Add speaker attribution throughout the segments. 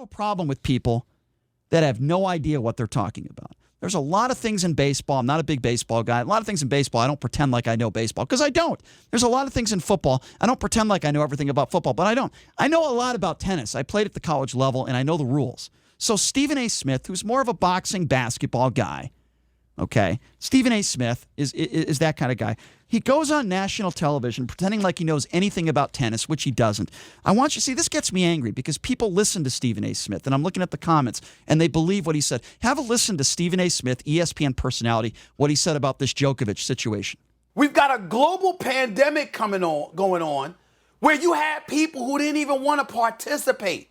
Speaker 1: have a problem with people that have no idea what they're talking about. There's a lot of things in baseball. I'm not a big baseball guy. A lot of things in baseball, I don't pretend like I know baseball because I don't. There's a lot of things in football. I don't pretend like I know everything about football, but I don't. I know a lot about tennis. I played at the college level, and I know the rules. So Stephen A. Smith, who's more of a boxing basketball guy, okay? Stephen A. Smith is that kind of guy. He goes on national television pretending like he knows anything about tennis, which he doesn't. I want you to see, this gets me angry because people listen to Stephen A. Smith, and I'm looking at the comments, and they believe what he said. Have a listen to Stephen A. Smith, ESPN personality, what he said about this Djokovic situation.
Speaker 2: We've got a global pandemic going on where you had people who didn't even want to participate.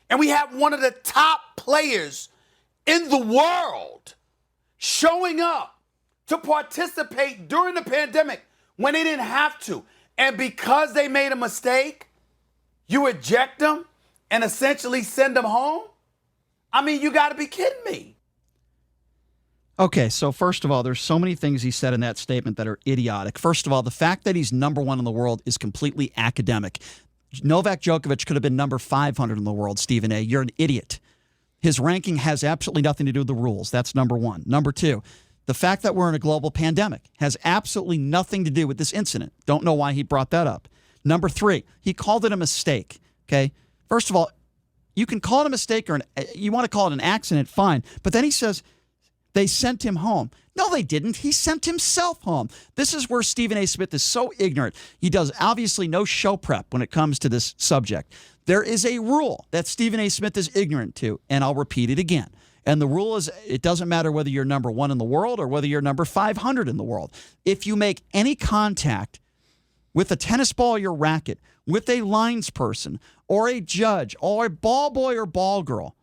Speaker 2: And we have one of the top players in the world showing up to participate during the pandemic when they didn't have to. And because they made a mistake, you eject them and essentially send them home? I mean, you got to be kidding me.
Speaker 1: Okay, so first of all, there's so many things he said in that statement that are idiotic. First of all, the fact that he's number one in the world is completely academic. Novak Djokovic could have been number 500 in the world, Stephen A. You're an idiot. His ranking has absolutely nothing to do with the rules. That's number one. Number two, the fact that we're in a global pandemic has absolutely nothing to do with this incident. Don't know why he brought that up. Number three, he called it a mistake. Okay. First of all, you can call it a mistake or you want to call it an accident, fine. But then he says they sent him home. No, they didn't. He sent himself home. This is where Stephen A. Smith is so ignorant. He does obviously no show prep when it comes to this subject. There is a rule that Stephen A. Smith is ignorant to, and I'll repeat it again. And the rule is it doesn't matter whether you're number one in the world or whether you're number 500 in the world. If you make any contact with a tennis ball or your racket, with a lines person or a judge or a ball boy or ball girl,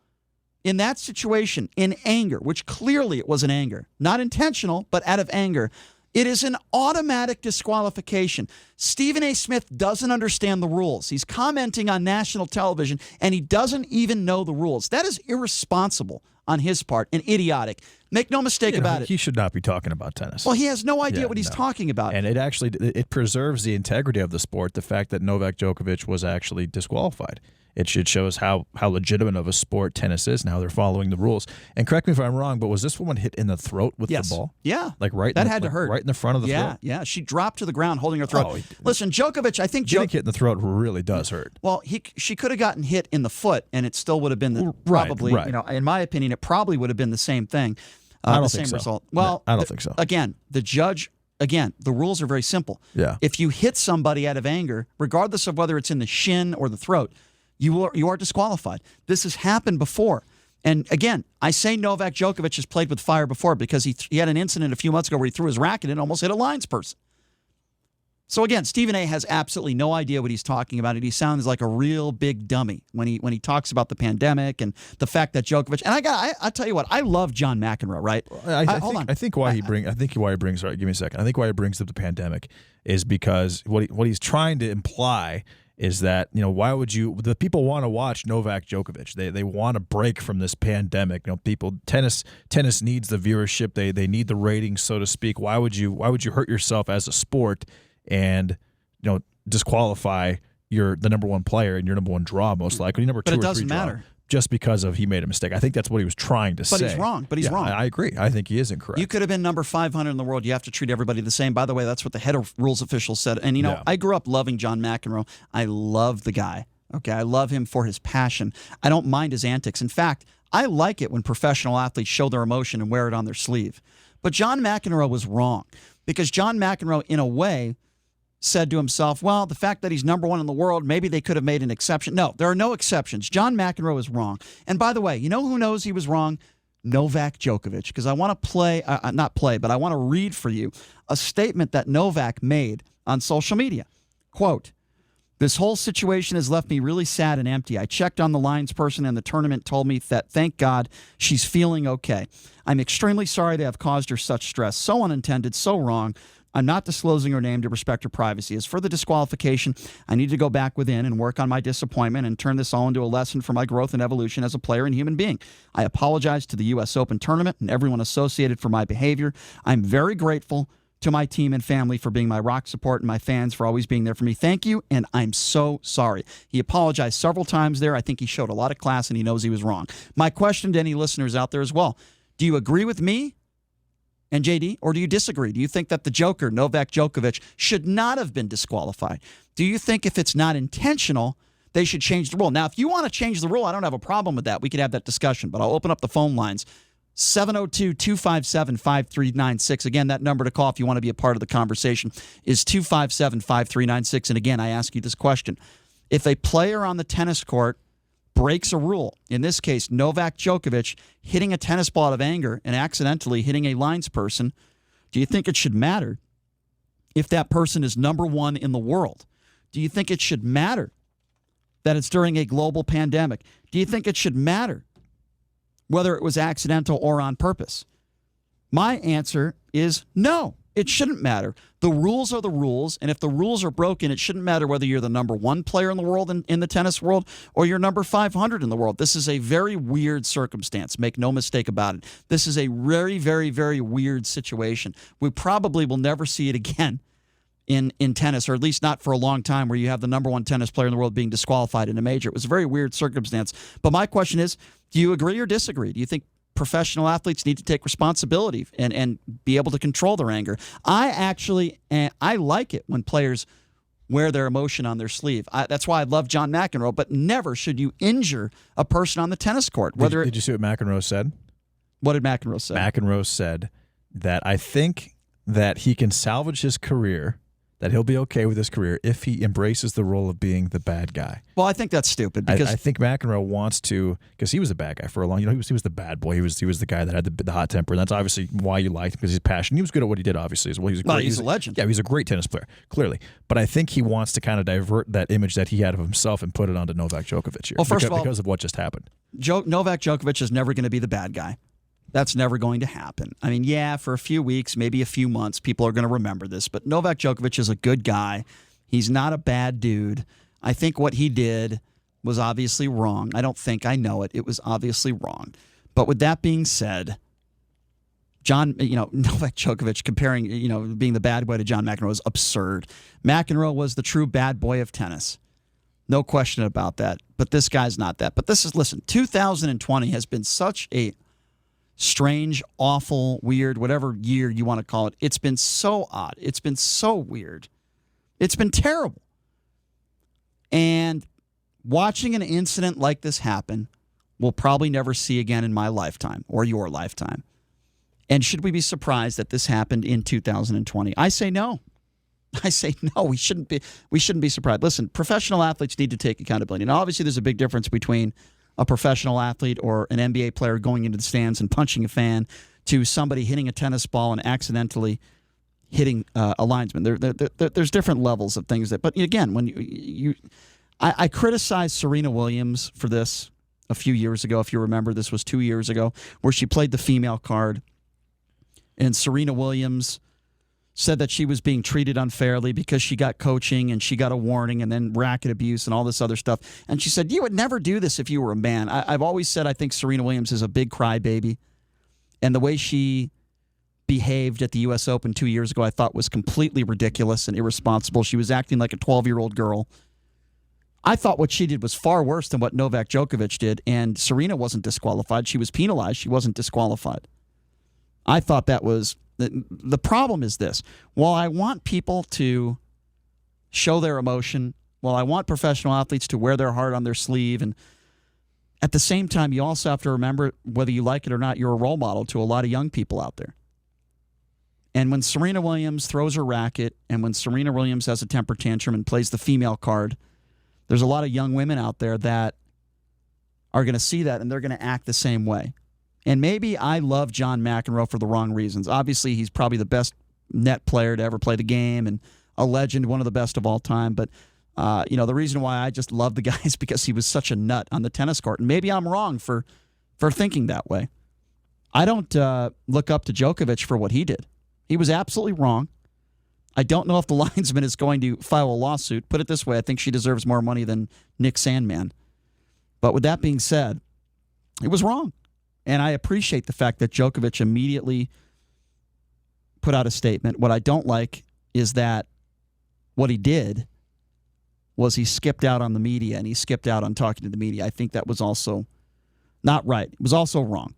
Speaker 1: in that situation, in anger, which clearly it was in anger, not intentional, but out of anger, it is an automatic disqualification. Stephen A. Smith doesn't understand the rules. He's commenting on national television, and he doesn't even know the rules. That is irresponsible on his part and idiotic. Make no mistake about it.
Speaker 3: He should not be talking about tennis.
Speaker 1: Well, he has no idea what he's talking about.
Speaker 3: And it preserves the integrity of the sport, the fact that Novak Djokovic was actually disqualified. It should show us how legitimate of a sport tennis is and how they're following the rules. And correct me if I'm wrong, but was this woman hit in the throat with the ball?
Speaker 1: Yeah.
Speaker 3: Like right
Speaker 1: that had to hurt.
Speaker 3: Right in the front of the throat?
Speaker 1: Yeah. She dropped to the ground holding her throat. Listen, Djokovic, I think
Speaker 3: getting hit in the throat really does hurt.
Speaker 1: Well, she could have gotten hit in the foot, and it still would have been probably,
Speaker 3: right.
Speaker 1: In my opinion, it probably would have been the same thing.
Speaker 3: I don't
Speaker 1: the
Speaker 3: think
Speaker 1: same
Speaker 3: so.
Speaker 1: result. Well,
Speaker 3: no, I don't think so.
Speaker 1: Again, the judge. Again, the rules are very simple.
Speaker 3: Yeah.
Speaker 1: If you hit somebody out of anger, regardless of whether it's in the shin or the throat, you are disqualified. This has happened before. And again, I say Novak Djokovic has played with fire before because he had an incident a few months ago where he threw his racket and almost hit a lines person. So again, Stephen A. has absolutely no idea what he's talking about. And he sounds like a real big dummy when he talks about the pandemic and the fact that Djokovic. And I tell you what, I love John McEnroe, right?
Speaker 3: I think why he brings. Sorry, give me a second. I think why he brings up the pandemic is because what he's trying to imply is that, why would the people want to watch Novak Djokovic? They want to break from this pandemic. Tennis needs the viewership. They need the ratings, so to speak. Why would you hurt yourself as a sport and disqualify the number one player and your number one draw, most likely number two or three draw?
Speaker 1: But it doesn't matter.
Speaker 3: Just because he made a mistake. I think that's what he was trying to say.
Speaker 1: But he's wrong.
Speaker 3: I agree. I think he is incorrect.
Speaker 1: You could have been number 500 in the world. You have to treat everybody the same. By the way, that's what the head of rules official said. And, I grew up loving John McEnroe. I love the guy. Okay, I love him for his passion. I don't mind his antics. In fact, I like it when professional athletes show their emotion and wear it on their sleeve. But John McEnroe was wrong because John McEnroe, in a way, said to himself, well, the fact that he's number one in the world, maybe they could have made an exception. No, there are no exceptions. John McEnroe is wrong. And by the way, you know who knows he was wrong? Novak Djokovic. Because I want to I want to read for you a statement that Novak made on social media. Quote, "This whole situation has left me really sad and empty. I checked on the lines person and the tournament told me that, thank God, she's feeling okay. I'm extremely sorry to have caused her such stress. So unintended, so wrong. I'm not disclosing her name to respect her privacy. As for the disqualification, I need to go back within and work on my disappointment and turn this all into a lesson for my growth and evolution as a player and human being. I apologize to the U.S. Open tournament and everyone associated for my behavior. I'm very grateful to my team and family for being my rock support and my fans for always being there for me. Thank you, and I'm so sorry. He apologized several times there. I think he showed a lot of class, and he knows he was wrong. My question to any listeners out there as well, do you agree with me and JD, or do you disagree? Do you think that the Joker, Novak Djokovic, should not have been disqualified? Do you think if it's not intentional, they should change the rule? Now, if you want to change the rule, I don't have a problem with that. We could have that discussion, but I'll open up the phone lines. 702-257-5396. Again, that number to call if you want to be a part of the conversation is 257-5396. And again, I ask you this question. If a player on the tennis court breaks a rule, in this case, Novak Djokovic hitting a tennis ball out of anger and accidentally hitting a linesperson, do you think it should matter if that person is number one in the world? Do you think it should matter that it's during a global pandemic? Do you think it should matter whether it was accidental or on purpose? My answer is no, it shouldn't matter. The rules are the rules, and if the rules are broken, it shouldn't matter whether you're the number one player in the world in the tennis world or you're number 500 in the world. This is a very weird circumstance. Make no mistake about it. This is a very, very, very weird situation. We probably will never see it again in tennis, or at least not for a long time, where you have the number one tennis player in the world being disqualified in a major. It was a very weird circumstance. But my question is, do you agree or disagree? Do you think professional athletes need to take responsibility and be able to control their anger? I like it when players wear their emotion on their sleeve. That's why I love John McEnroe, but never should you injure a person on the tennis court.
Speaker 3: Did you see what McEnroe said?
Speaker 1: What did McEnroe say?
Speaker 3: McEnroe said that I think that he can salvage his career, that he'll be okay with his career if he embraces the role of being the bad guy.
Speaker 1: Well, I think that's stupid because
Speaker 3: I think McEnroe wants to, because he was a bad guy for a long. He was the bad boy. He was the guy that had the hot temper, and that's obviously why you liked him, because he's passionate. He was good at what he did, obviously as well.
Speaker 1: He's a legend.
Speaker 3: Yeah, he's a great tennis player, clearly. But I think he wants to kind of divert that image that he had of himself and put it onto Novak Djokovic here.
Speaker 1: Well, first of all,
Speaker 3: because of what just happened.
Speaker 1: Novak Djokovic is never going to be the bad guy. That's never going to happen. I mean, yeah, for a few weeks, maybe a few months, people are going to remember this. But Novak Djokovic is a good guy. He's not a bad dude. I think what he did was obviously wrong. I know it. It was obviously wrong. But with that being said, Novak Djokovic comparing, being the bad boy to John McEnroe is absurd. McEnroe was the true bad boy of tennis. No question about that. But this guy's not that. But listen, 2020 has been such a strange, awful, weird, whatever year you want to call it. It's been so odd. It's been so weird. It's been terrible. And watching an incident like this happen, we'll probably never see again in my lifetime or your lifetime. And should we be surprised that this happened in 2020? I say no. I say no. We shouldn't be surprised. Listen, professional athletes need to take accountability. Now, obviously, there's a big difference between a professional athlete or an NBA player going into the stands and punching a fan to somebody hitting a tennis ball and accidentally hitting a linesman. There's different levels of things that. But again, when I criticized Serena Williams for this a few years ago. If you remember, this was 2 years ago, where she played the female card, and Serena Williams said that she was being treated unfairly because she got coaching and she got a warning and then racket abuse and all this other stuff. And she said, you would never do this if you were a man. I've always said I think Serena Williams is a big crybaby. And the way she behaved at the U.S. Open 2 years ago I thought was completely ridiculous and irresponsible. She was acting like a 12-year-old girl. I thought what she did was far worse than what Novak Djokovic did. And Serena wasn't disqualified. She was penalized. She wasn't disqualified. I thought that was... The problem is this. While I want people to show their emotion, while I want professional athletes to wear their heart on their sleeve, and at the same time, you also have to remember, whether you like it or not, you're a role model to a lot of young people out there. And when Serena Williams throws her racket, and when Serena Williams has a temper tantrum and plays the female card, there's a lot of young women out there that are going to see that, and they're going to act the same way. And maybe I love John McEnroe for the wrong reasons. Obviously, he's probably the best net player to ever play the game and a legend, one of the best of all time. But, the reason why I just love the guy is because he was such a nut on the tennis court. And maybe I'm wrong for thinking that way. I don't look up to Djokovic for what he did. He was absolutely wrong. I don't know if the linesman is going to file a lawsuit. Put it this way, I think she deserves more money than Nick Sandman. But with that being said, it was wrong. And I appreciate the fact that Djokovic immediately put out a statement. What I don't like is that what he did was he skipped out on the media and he skipped out on talking to the media. I think that was also not right. It was also wrong.